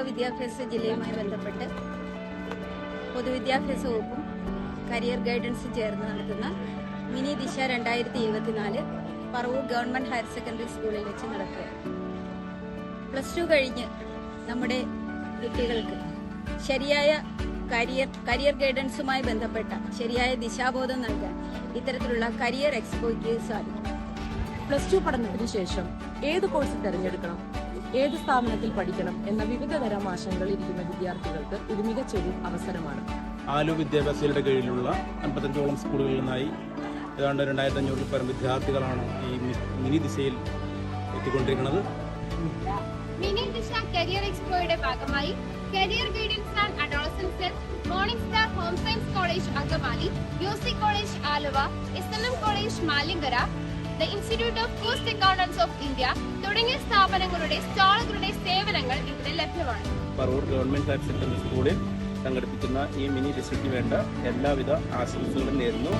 വിദ്യാഭ്യാസ ജില്ലയുമായി ബന്ധപ്പെട്ട് പൊതുവിദ്യാഭ്യാസ വകുപ്പും കരിയർ ഗൈഡൻസും ചേർന്ന് നടത്തുന്ന മിനി ദിശ 2024 പറവൂർ ഗവൺമെന്റ് ഹയർ സെക്കൻഡറി സ്കൂളിൽ വെച്ച് നടക്കുക. +2 കഴിഞ്ഞ് നമ്മുടെ കുട്ടികൾക്ക് ശരിയായ കരിയർ ഗൈഡൻസുമായി ബന്ധപ്പെട്ട ശരിയായ ദിശാബോധം നൽകാൻ ഇത്തരത്തിലുള്ള കരിയർ എക്സ്പോയ്ക്ക് സാധിക്കും. +2 പഠനത്തിന് ശേഷം ഏത് കോഴ്സ് തിരഞ്ഞെടുക്കണം, ഏത് സ്ഥാപനത്തിൽ പഠിക്കണം എന്ന വിവിധ തരം ആശങ്കകൾ ഇരിക്കുന്ന വിദ്യാർത്ഥികൾക്ക് ഇത് മികച്ചൊരു അവസരമാണ്. ആലു വിദ്യാഭ്യാസയുടെ കീഴിലുള്ള 55ഓളം സ്കൂളുകളിൽ നിന്നായി ഏതാണ്ട് 2500 പരം വിദ്യാർത്ഥികളാണ് ഈ മിനി ദിശയിൽ എത്തിക്കൊണ്ടിരിക്കുന്നത്. മിനി ദിശ കരിയർ എക്സ്പോയുടെ ഭാഗമായി career guidance and adolescence cell, morning star home science college Angamaly, UC college Aluva, SNM college Malankara, the institute of cost accountants of India തുടങ്ങിയ സ്ഥാപനങ്ങളുടെ സ്റ്റാളുകളുടെ സേവനങ്ങൾ ഇവിടെ ലഭ്യമാണ്. പറവൂർ ഗവൺമെന്റ് ഹയർ സെക്കൻഡറി സ്കൂളിൽ സംഘടിപ്പിക്കുന്ന ഈ മിനി ദിശയ്ക്ക് വേണ്ട എല്ലാവിധ ആശംസകളും നേരുന്നു.